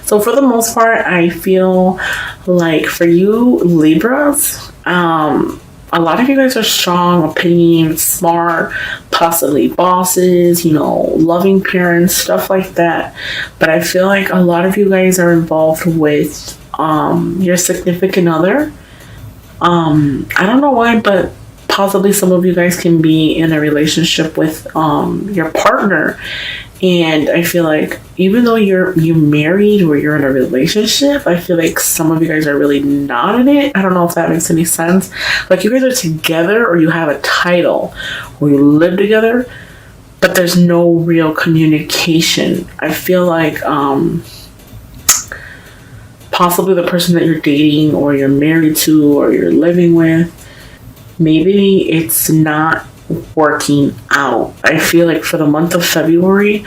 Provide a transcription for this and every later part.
So for the most part, I feel like for you Libras, a lot of you guys are strong, opinions, smart, possibly bosses, loving parents, stuff like that. But I feel like a lot of you guys are involved with your significant other. I don't know why, but possibly some of you guys can be in a relationship with your partner. And I feel like even though you're married or you're in a relationship, I feel like some of you guys are really not in it. I don't know if that makes any sense. Like you guys are together or you have a title or you live together, but there's no real communication. I feel like possibly the person that you're dating or you're married to or you're living with, maybe it's not working out. I feel like for the month of February,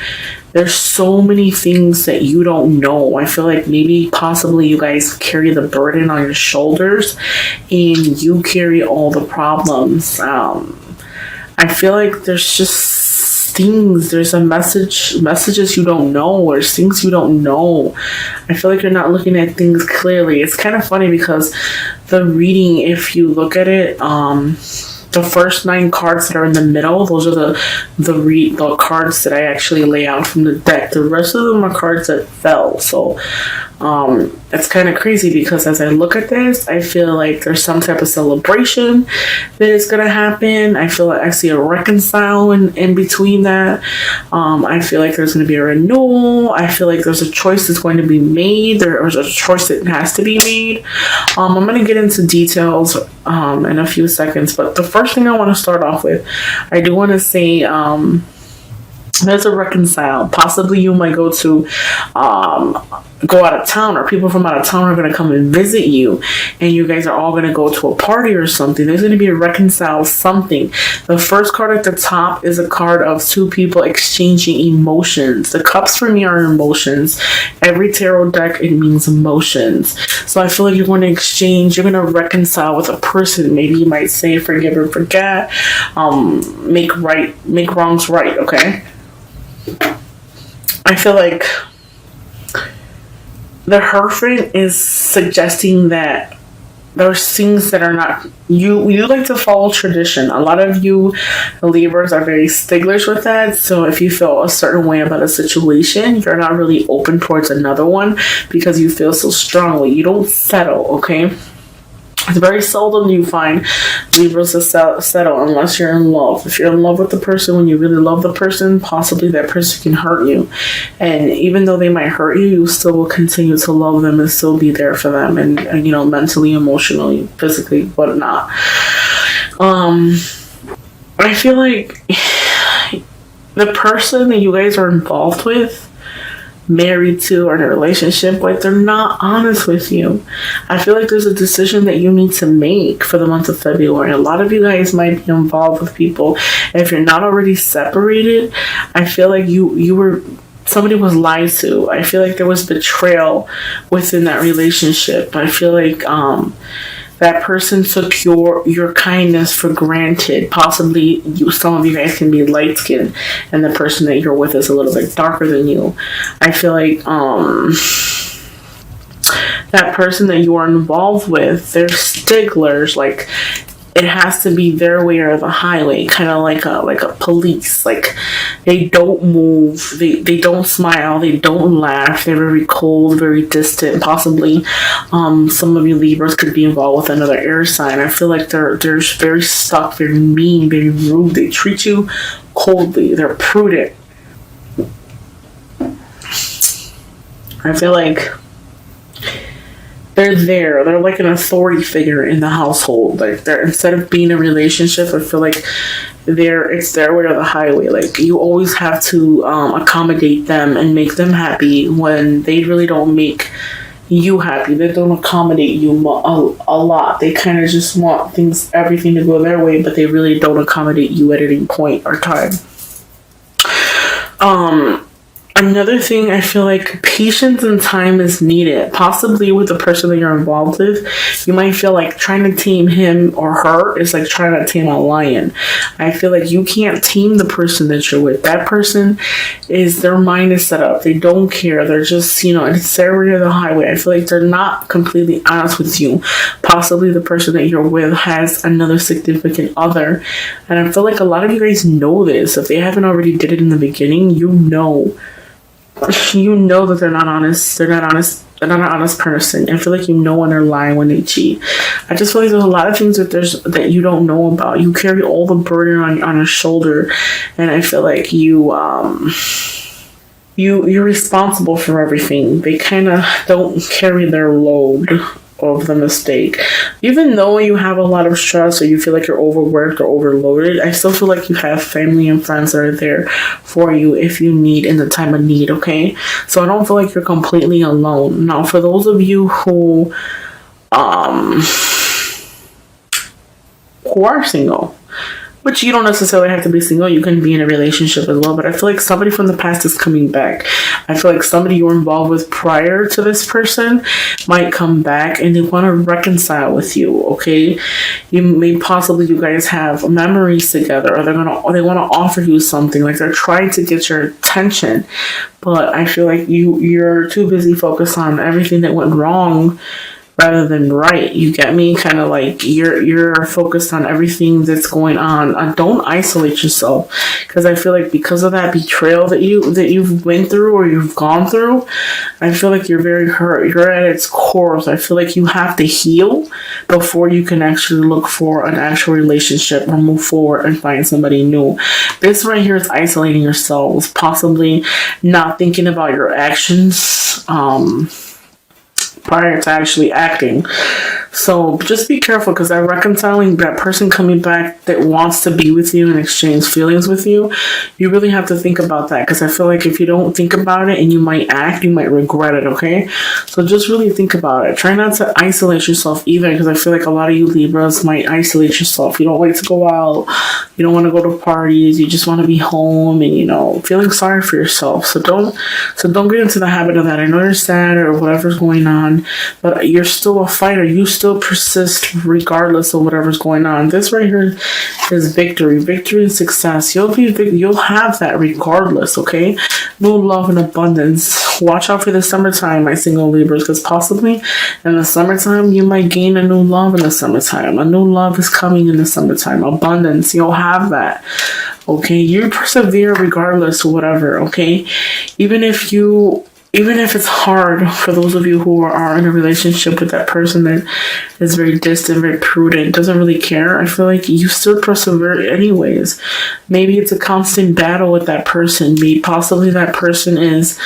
there's so many things that you don't know. I feel like maybe possibly you guys carry the burden on your shoulders and you carry all the problems. I feel like there's just things, there's messages you don't know, or things you don't know. I feel like you're not looking at things clearly. It's kind of funny because the reading, if you look at it, the first 9 cards that are in the middle, those are the cards that I actually lay out from the deck. The rest of them are cards that fell. So it's kind of crazy because as I look at this, I feel like there's some type of celebration that is going to happen. I feel like I see a reconcile in between that. I feel like there's going to be a renewal. I feel like there's a choice that's going to be made. There's a choice that has to be made. I'm going to get into details in a few seconds, but the first thing I want to start off with, I do want to say there's a reconcile. Possibly you might go out of town, or people from out of town are going to come and visit you, and you guys are all going to go to a party or something. There's going to be a reconcile something. The first card at the top is a card of 2 people exchanging emotions. The cups for me are emotions. Every tarot deck, it means emotions. So I feel like you're going to exchange, you're going to reconcile with a person. Maybe you might say forgive and forget, make wrongs right, okay? I feel like the Hierophant is suggesting that there's things that are not, you like to follow tradition. A lot of you Libras are very sticklers with that. So if you feel a certain way about a situation, you're not really open towards another one because you feel so strongly. You don't settle, okay? It's very seldom you find Libras to settle unless you're in love. If you're in love with the person, when you really love the person, possibly that person can hurt you. And even though they might hurt you, you still will continue to love them and still be there for them. And mentally, emotionally, physically, whatnot. I feel like the person that you guys are involved with, married to, or in a relationship with, they're not honest with you. I feel like there's a decision that you need to make for the month of February. A lot of you guys might be involved with people, and if you're not already separated, I feel like somebody was lied to. I feel like there was betrayal within that relationship. I feel like that person took your kindness for granted. Possibly some of you guys can be light skinned and the person that you're with is a little bit darker than you. I feel like that person that you are involved with, they're sticklers. Like it has to be their way or the highway, kind of like a police. Like they don't move, they don't smile, they don't laugh, they're very cold, very distant. Possibly some of you Libras could be involved with another air sign. I feel like they're very stuck, very mean, very rude. They treat you coldly, they're prudent. I feel like they're like an authority figure in the household. Like they're, instead of being a relationship, I feel like it's their way or the highway. Like you always have to accommodate them and make them happy when they really don't make you happy. They don't accommodate you a lot. They kind of just want everything to go their way, but they really don't accommodate you at any point or time. Another thing, I feel like patience and time is needed. Possibly with the person that you're involved with, you might feel like trying to tame him or her is like trying to tame a lion. I feel like you can't tame the person that you're with. That person is, their mind is set up. They don't care. They're just, it's their way or the highway. I feel like they're not completely honest with you. Possibly the person that you're with has another significant other. And I feel like a lot of you guys know this. If they haven't already did it in the beginning, you know that they're not honest. They're not honest. They're not an honest person. I feel like you know when they're lying, when they cheat. I just feel like there's a lot of things that you don't know about. You carry all the burden on your shoulder, and I feel like you're responsible for everything. They kind of don't carry their load of the mistake. Even though you have a lot of stress or you feel like you're overworked or overloaded, I still feel like you have family and friends that are there for you if you need in the time of need, okay? So I don't feel like you're completely alone. Now, for those of you who are single, which you don't necessarily have to be single, you can be in a relationship as well, but I feel like somebody from the past is coming back. I feel like somebody you were involved with prior to this person might come back and they want to reconcile with you, okay? You guys have memories together, or they want to offer you something, like they're trying to get your attention, but I feel like you're too busy focused on everything that went wrong rather than right. You get me? Kind of like you're focused on everything that's going on. Don't isolate yourself, because I feel like because of that betrayal that you've went through or you've gone through, I feel like you're very hurt. You're at its core. So I feel like you have to heal before you can actually look for an actual relationship or move forward and find somebody new. This right here is isolating yourselves, possibly not thinking about your actions prior to actually acting. So just be careful, because that reconciling, that person coming back that wants to be with you and exchange feelings with you, you really have to think about that, because I feel like if you don't think about it and you might act, you might regret it, okay? So just really think about it. Try not to isolate yourself either, because I feel like a lot of you Libras might isolate yourself. You don't like to go out, you don't want to go to parties, you just want to be home and, feeling sorry for yourself. So don't get into the habit of that. I know you're sad or whatever's going on, but you're still a fighter. You still persist regardless of whatever's going on. This right here is victory and success. You'll have that regardless, okay? New love and abundance. Watch out for the summertime, my single Libras, because possibly in the summertime you might gain a new love in the summertime. A new love is coming in the summertime. Abundance, you'll have that. Okay, you persevere regardless of whatever, okay? Even if it's hard for those of you who are in a relationship with that person that is very distant, very prudent, doesn't really care, I feel like you still persevere anyways. Maybe it's a constant battle with that person. Maybe possibly that person is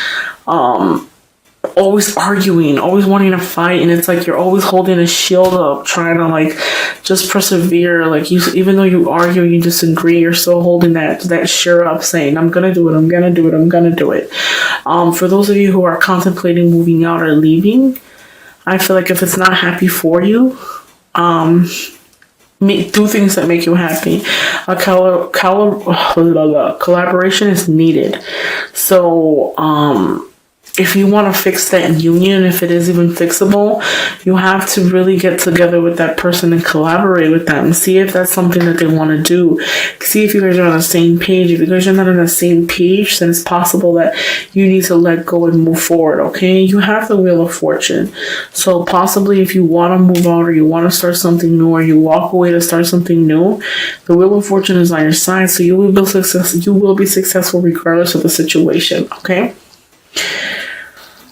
always arguing, always wanting to fight, and it's like you're always holding a shield up, trying to just persevere. Like even though you argue, you disagree, you're still holding that shield up, saying, I'm gonna do it. For those of you who are contemplating moving out or leaving, I feel like if it's not happy for you, do things that make you happy. A collaboration is needed. So, if you want to fix that union, if it is even fixable, you have to really get together with that person and collaborate with them. See if that's something that they want to do. See if you guys are on the same page. If you guys are not on the same page, then it's possible that you need to let go and move forward, okay? You have the Wheel of Fortune. So possibly if you want to move out or you want to start something new or you walk away to start something new, the Wheel of Fortune is on your side. So you will be successful regardless of the situation, okay?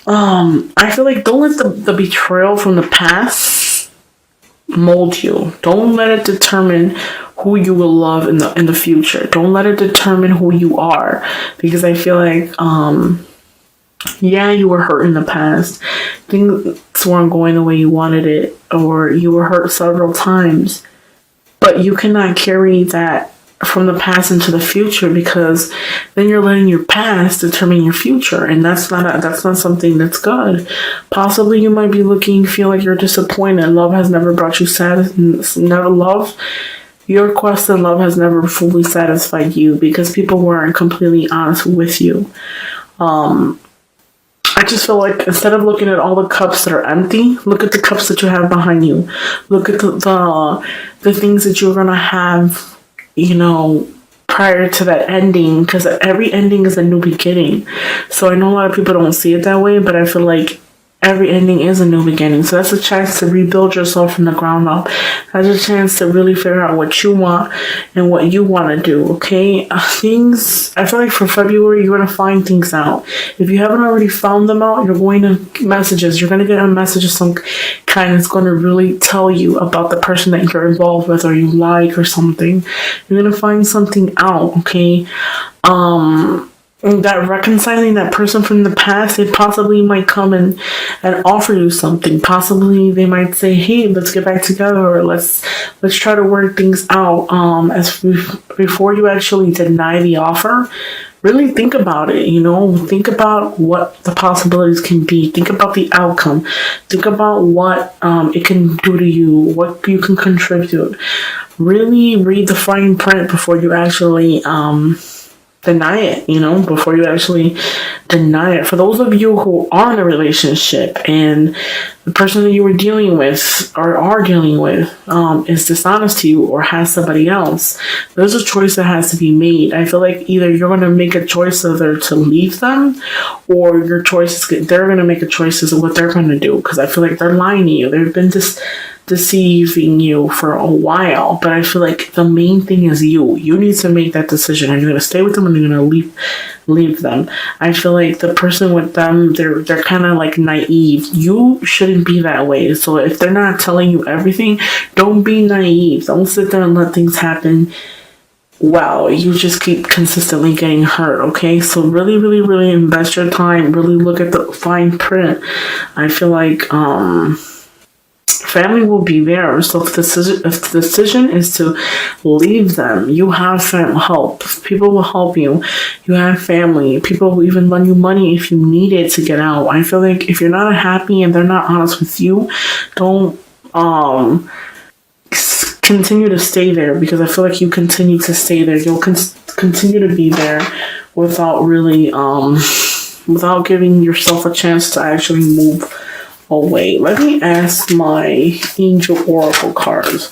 I feel like don't let the betrayal from the past mold you. Don't let it determine who you will love in the future. Don't let it determine who you are, because I feel like you were hurt in the past. Things weren't going the way you wanted it, or you were hurt several times, but you cannot carry that from the past into the future, because then you're letting your past determine your future, and that's not something that's good. Possibly you might be feel like you're disappointed. Love has never brought you your quest in love has never fully satisfied you, because people weren't completely honest with you. I just feel like instead of looking at all the cups that are empty, look at the cups that you have behind you. Look at the things that you're gonna have, prior to that ending, because every ending is a new beginning. So I know a lot of people don't see it that way, but I feel like every ending is a new beginning. So that's a chance to rebuild yourself from the ground up. That's a chance to really figure out what you want and what you want to do, okay? I feel like for February, you're going to find things out. If you haven't already found them out, you're going to you're going to get a message of some kind that's going to really tell you about the person that you're involved with or you like or something. You're going to find something out, okay? That reconciling that person from the past, they possibly might come and offer you something. Possibly they might say, "Hey, let's get back together," or let's try to work things out. Before you actually deny the offer, really think about it. Think about what the possibilities can be. Think about the outcome. Think about what it can do to you, what you can contribute. Really read the fine print before you actually deny it, before you actually deny it. For those of you who are in a relationship and the person that you were dealing with or are dealing with is dishonest to you or has somebody else, there's a choice that has to be made. I feel like either you're going to make a choice either to leave them or your choice is they're going to make a choice as to what they're going to do, because I feel like they're lying to you. They've been deceiving you for a while, but I feel like the main thing is you need to make that decision. Are you going to stay with them or are you going to leave them? I feel like the person with them, they're kind of like naive. You shouldn't be that way. So if they're not telling you everything, don't be naive. Don't sit there and let things happen. Wow, you just keep consistently getting hurt, okay? So really, really, really invest your time. Really look at the fine print. I feel like family will be there. So if the decision is to leave them, you have help. People will help you. You have family. People will even lend you money if you need it to get out. I feel like if you're not happy and they're not honest with you, don't continue to stay there, because I feel like you continue to stay there. You'll continue to be there without really without giving yourself a chance to actually move away. Let me ask my angel oracle cards.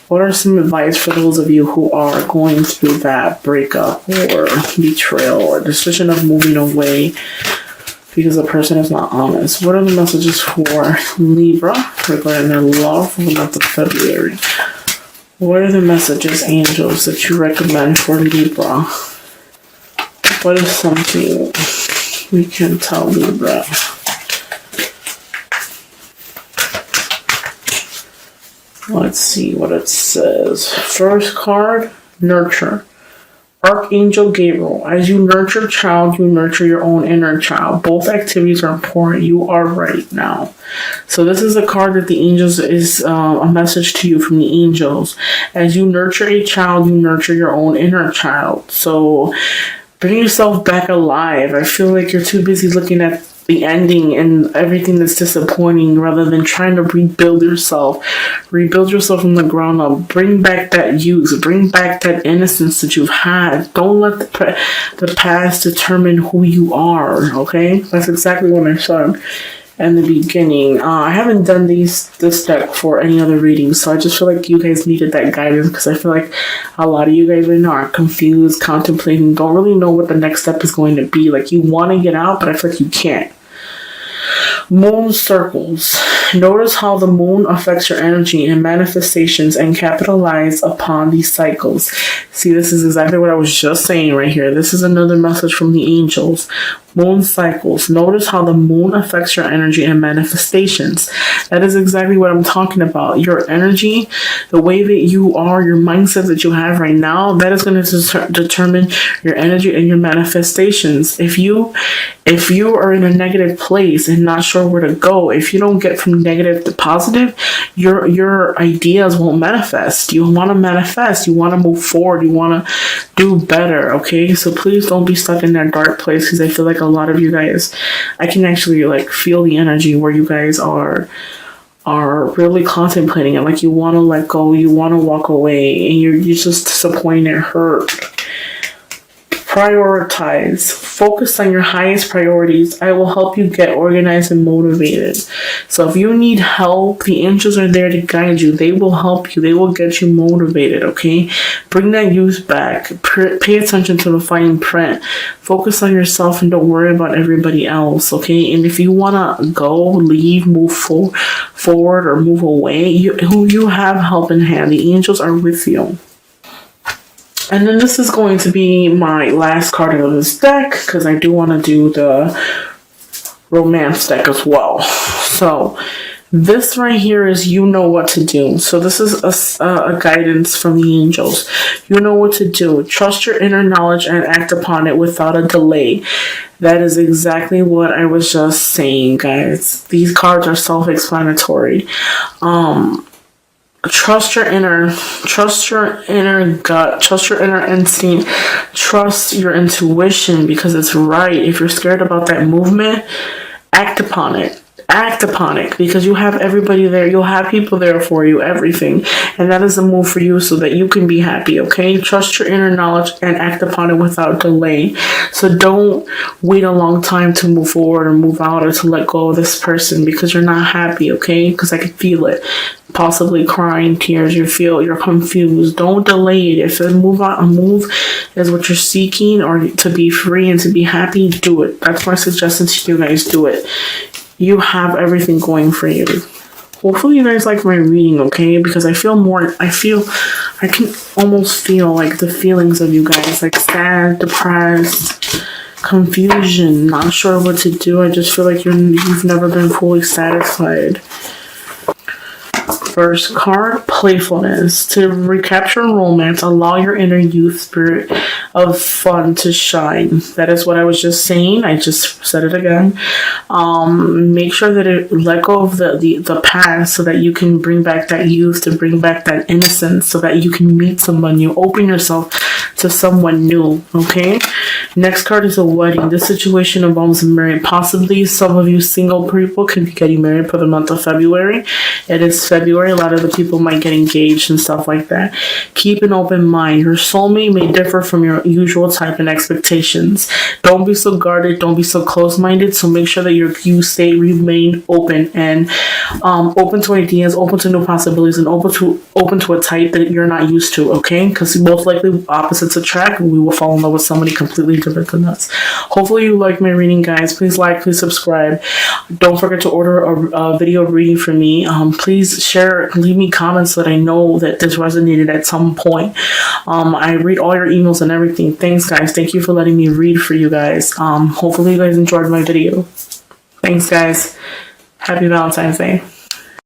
What are some advice for those of you who are going through that breakup or betrayal or decision of moving away because the person is not honest? What are the messages for Libra regarding their love for the month of February? What are the messages, angels, that you recommend for Libra? What is something we can tell Libra? Let's see what it says. First card, nurture. Archangel Gabriel. As you nurture child, you nurture your own inner child. Both activities are important. You are right now. So this is a card that the angels is a message to you from the angels. As you nurture a child, you nurture your own inner child. So bring yourself back alive. I feel like you're too busy looking at the ending and everything that's disappointing rather than trying to rebuild yourself from the ground up. Bring back that youth, bring back that innocence that you've had. Don't let the past determine who you are, okay? That's exactly what I said in the beginning. I haven't done this deck for any other readings, so I just feel like you guys needed that guidance, because I feel like a lot of you guys right now are confused, contemplating, don't really know what the next step is going to be. Like, you want to get out, but I feel like you can't. Moon circles. Notice how the moon affects your energy and manifestations, and capitalize upon these cycles. See, this is exactly what I was just saying right here. This is another message from the angels. Moon cycles. Notice how the moon affects your energy and manifestations. That is exactly what I'm talking about. Your energy, the way that you are, your mindset that you have right now, that is going to determine your energy and your manifestations. If you are in a negative place and not sure where to go, if you don't get from negative to positive, your ideas won't manifest. You want to manifest. You want to move forward. You want to do better, okay? So please don't be stuck in that dark place, because I feel like a lot of you guys, I can actually like feel the energy where you guys are really contemplating it. Like, you want to let go, you want to walk away, and you're just disappointed, hurt. Prioritize. Focus on your highest priorities. I will help you get organized and motivated. So if you need help, the angels are there to guide you. They will help you. They will get you motivated, okay? Bring that youth back. Pay attention to the fine print. Focus on yourself and don't worry about everybody else, okay? And if you want to go, leave, move forward or move away, you have help in hand. The angels are with you. And then this is going to be my last card of this deck, because I do want to do the romance deck as well. So this right here is you know what to do. So this is a guidance from the angels. You know what to do. Trust your inner knowledge and act upon it without a delay. That is exactly what I was just saying, guys. These cards are self-explanatory. Trust your inner gut, trust your inner instinct, trust your intuition, because it's right. If you're scared about that movement, act upon it. Act upon it, because you have everybody there. You'll have people there for you, everything. And that is a move for you so that you can be happy, okay? Trust your inner knowledge and act upon it without delay. So don't wait a long time to move forward or move out or to let go of this person because you're not happy, okay? Because I can feel it. Possibly crying tears. You're confused. Don't delay it. If a move is what you're seeking, or to be free and to be happy, do it. That's my suggestion to you guys. Do it. You have everything going for you. Hopefully you guys like my reading, okay? Because I can almost feel like the feelings of you guys, like sad, depressed, confusion, not sure what to do. I just feel like you've never been fully satisfied. First card, playfulness. To recapture romance, allow your inner youth spirit of fun to shine. That is what I was just saying. I just said it again. Make sure that let go of the past so that you can bring back that youth, to bring back that innocence, so that you can meet someone new. Open yourself to someone new, okay? Next card is a wedding. This situation involves marriage. Possibly some of you single people could be getting married for the month of February. It is February. A lot of the people might get engaged and stuff like that. Keep an open mind. Your soulmate may differ from your usual type and expectations. Don't be so guarded. Don't be so close-minded. So make sure that you remain open and open to ideas, open to new possibilities, and open to a type that you're not used to, okay? Because most likely opposites attract, and we will fall in love with somebody completely different than us. Hopefully you like my reading, guys. Please like, please subscribe. Don't forget to order a video reading from me. Please share, leave me comments so that I know that this resonated at some point. I read all your emails and everything. Thanks, guys. Thank you for letting me read for you guys. Hopefully you guys enjoyed my video. Thanks, guys. Happy Valentine's Day.